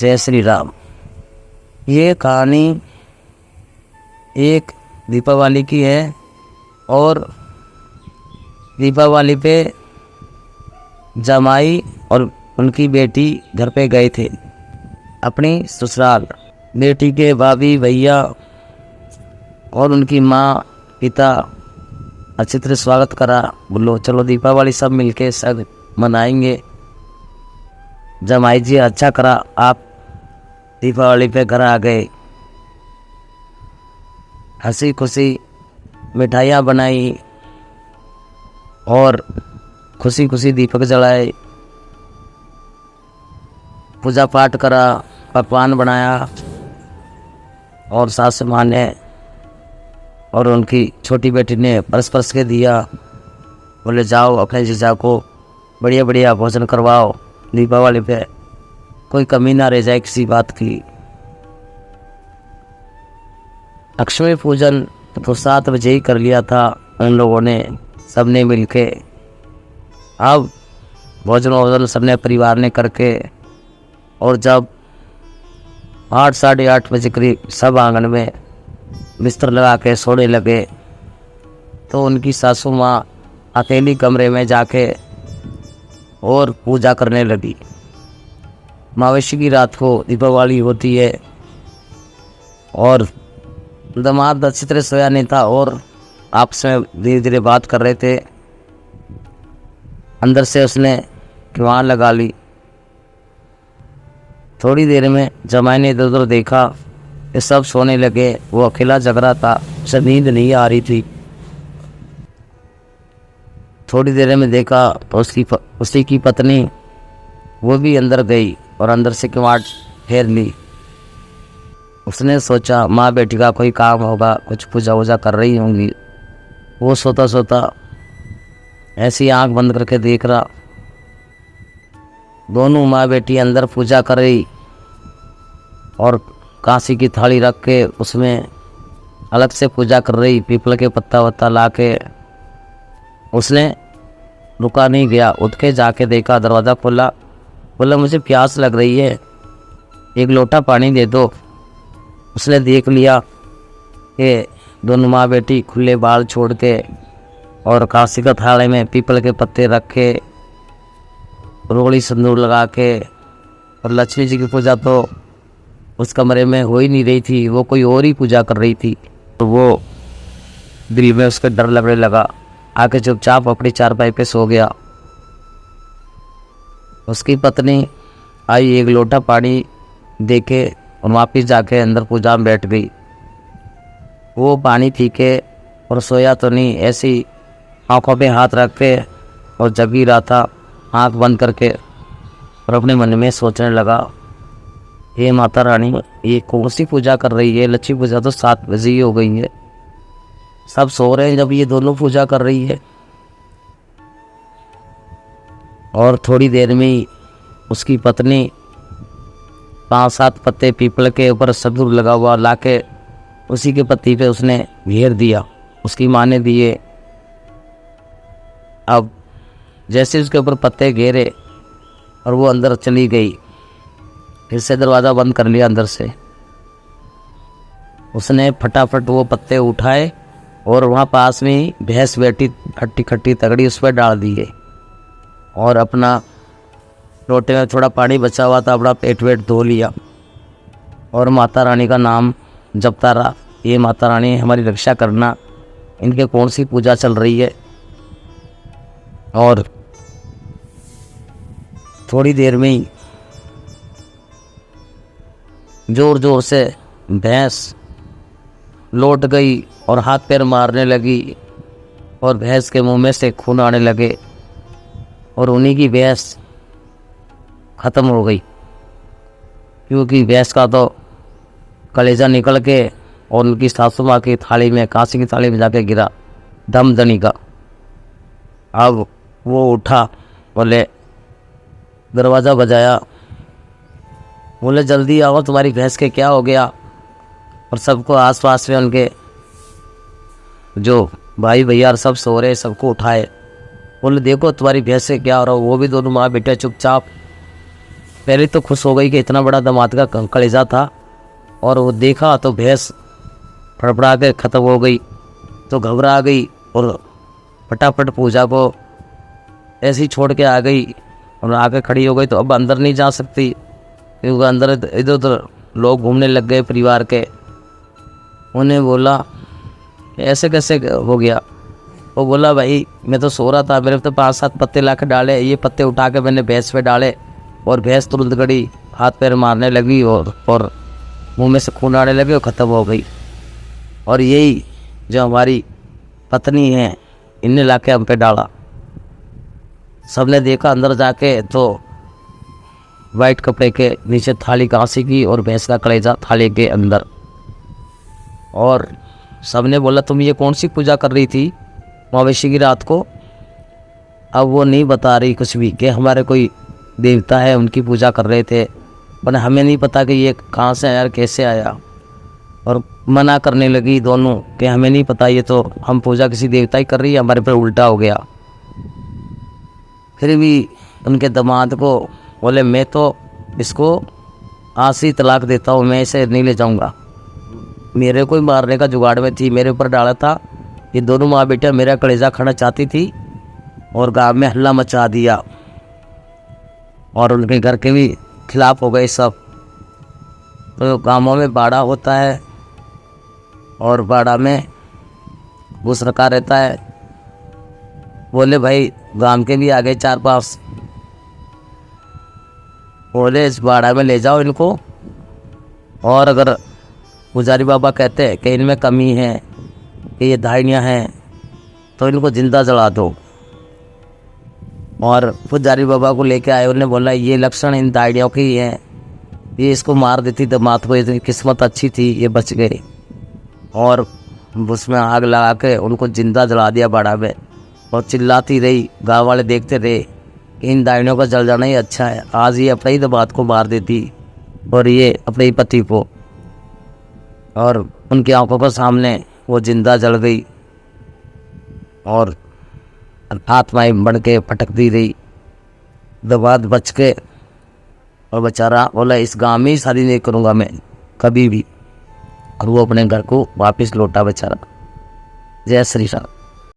जय श्री राम। ये कहानी एक दीपावली की है और दीपावली पे जमाई और उनकी बेटी घर पे गए थे अपनी ससुराल। बेटी के भाभी भैया और उनकी माँ पिता अच्छी तरह स्वागत करा। बोलो चलो दीपावली सब मिलके सब मनाएंगे। जमाई जी अच्छा करा आप दीपावली पे घर आ गए। हंसी खुशी मिठाइयाँ बनाई और खुशी खुशी दीपक जलाए, पूजा पाठ करा, पकवान बनाया और सास माँ ने और उनकी छोटी बेटी ने परस के दिया। बोले जाओ अपने जीजा को बढ़िया बढ़िया भोजन करवाओ, दीपावली पे कोई कमी ना रह जाए किसी बात की। लक्ष्मी पूजन तो 7 बजे ही कर लिया था उन लोगों ने सबने मिलके। अब भोजन सबने परिवार ने करके और जब 8 साढ़े 8 बजे करीब सब आंगन में बिस्तर लगा के सोने लगे तो उनकी सासू माँ अकेली कमरे में जाके और पूजा करने लगी। मावशी की रात को दीपावली होती है और दामाद अच्छी तरह सोया नहीं था और आपस में धीरे धीरे बात कर रहे थे। अंदर से उसने किवाड़ लगा ली। थोड़ी देर में जमाई ने इधर उधर देखा, ये सब सोने लगे, वो अकेला जग रहा था, उसे नींद नहीं आ रही थी। थोड़ी देर में देखा तो उसी की पत्नी वो भी अंदर गई और अंदर से किवाड़ फेर ली। उसने सोचा माँ बेटी का कोई काम होगा, कुछ पूजा वूजा कर रही होंगी। वो सोता सोता ऐसी आंख बंद करके देख रहा, दोनों माँ बेटी अंदर पूजा कर रही और कांसी की थाली रख के उसमें अलग से पूजा कर रही। पीपल के पत्ता वत्ता ला के उसने रुका नहीं गया, उठ के जाके देखा, दरवाज़ा खोला। बोला मुझे प्यास लग रही है, एक लोटा पानी दे दो। उसने देख लिया कि दोनों माँ बेटी खुले बाल छोड़ के और कांसी का थाले में पीपल के पत्ते रख के रोड़ी सिंदूर लगा के, और लक्ष्मी जी की पूजा तो उस कमरे में हो ही नहीं रही थी, वो कोई और ही पूजा कर रही थी। तो वो दिल में उसका डर लगने लगा, आके चुपचाप अपनी चारपाई पे सो गया। उसकी पत्नी आई, एक लोटा पानी देके और वापिस जाके अंदर पूजा में बैठ गई। वो पानी पी के और सोया तो नहीं, ऐसी आंखों पे हाथ रख के और जग ही रहा था आंख बंद करके और अपने मन में सोचने लगा, हे माता रानी ये कौन सी पूजा कर रही है? लक्ष्मी पूजा तो 7 बजे ही हो गई है, सब सो रहे हैं जब ये दोनों पूजा कर रही है। और थोड़ी देर में ही उसकी पत्नी 5-7 पत्ते पीपल के ऊपर सिंदूर लगा हुआ लाके उसी के पत्ती पे उसने घेर दिया, उसकी माँ ने दिए। अब जैसे उसके ऊपर पत्ते घेरे और वो अंदर चली गई, फिर से दरवाज़ा बंद कर लिया अंदर से। उसने फटाफट वो पत्ते उठाए और वहाँ पास में ही भैंस बैठी खट्टी खट्टी तगड़ी, उस पर डाल दिए और अपना लोटे में थोड़ा पानी बचा हुआ था, अपना पेट वेट धो लिया और माता रानी का नाम जपता रहा, ये माता रानी हमारी रक्षा करना, इनके कौन सी पूजा चल रही है। और थोड़ी देर में ही जोर जोर से भैंस लौट गई और हाथ पैर मारने लगी और भैंस के मुंह में से खून आने लगे और उन्हीं की भैंस ख़त्म हो गई, क्योंकि भैंस का तो कलेजा निकल के और उनकी सासू माँ की थाली में, कांसी की थाली में जाके गिरा दमदनी का। अब वो उठा, बोले दरवाज़ा बजाया, बोले जल्दी आओ तुम्हारी भैंस के क्या हो गया। और सबको आसपास में उनके जो भाई भैया सब सो रहे, सबको उठाए। बोले देखो तुम्हारी भैंस से क्या हो रहा हो। वो भी दोनों माँ बेटे चुपचाप पहले तो खुश हो गई कि इतना बड़ा दामाद का कलेजा था, और वो देखा तो भैंस फड़फड़ा के ख़त्म हो गई, तो घबरा गई और फटाफट पूजा को ऐसे ही छोड़ के आ गई और आके खड़ी हो गई। तो अब अंदर नहीं जा सकती क्योंकि अंदर इधर उधर लोग घूमने लग गए परिवार के। उन्हें बोला ऐसे कैसे हो गया? वो बोला भाई मैं तो सो रहा था, मेरे तो 5-7 पत्ते ला के डाले, ये पत्ते उठा के मैंने भैंस पे डाले और भैंस तुरंत गड़ी, हाथ पैर मारने लगी और मुंह में से खून आने लगे और ख़त्म हो गई। और यही जो हमारी पत्नी है इनने ला के हम पे डाला। सबने देखा अंदर जाके तो वाइट कपड़े के नीचे थाली कांसी की और भैंस का कलेजा थाली के अंदर। और सबने बोला तुम ये कौन सी पूजा कर रही थी मवेशी की रात को? अब वो नहीं बता रही कुछ भी कि हमारे कोई देवता है उनकी पूजा कर रहे थे, पर हमें नहीं पता कि ये कहाँ से आया और कैसे आया। और मना करने लगी दोनों कि हमें नहीं पता, ये तो हम पूजा किसी देवता ही कर रही है, हमारे पर उल्टा हो गया। फिर भी उनके दामाद को बोले मैं तो इसको आज से ही तलाक देता हूँ, मैं इसे नहीं ले जाऊँगा। मेरे को ही मारने का जुगाड़ में थी, मेरे ऊपर डाला था। ये दोनों माँ बेटा मेरा कलेजा खाना चाहती थी और गांव में हल्ला मचा दिया और उनके घर के भी खिलाफ हो गए सब। तो गाँवों में बाड़ा होता है और बाड़ा में घूस रखा रहता है। बोले भाई गांव के भी आ गए 4-5, बोले इस बाड़ा में ले जाओ इनको, और अगर पुजारी बाबा कहते हैं कि इनमें कमी है कि ये दाइनियाँ हैं तो इनको जिंदा जला दो। और पुजारी बाबा को लेके आए, उन्होंने बोला ये लक्षण इन दाइनियों के ही हैं, ये इसको मार देती दामाद को, इतनी किस्मत अच्छी थी ये बच गए। और उसमें आग लगा के उनको जिंदा जला दिया बाड़ा में। और चिल्लाती रही, गाँव वाले देखते रहे कि इन दाइनियों का जल जाना ही अच्छा है, आज ये अपने ही दामाद को मार देती और ये अपने ही पति को। और उनकी आंखों के सामने वो जिंदा जल गई और आत्माएं बन के भटकती रही। दामाद बच के और बेचारा बोला इस गांव में ही शादी नहीं करूँगा मैं कभी भी, और वो अपने घर को वापस लौटा बेचारा। जय श्री राम।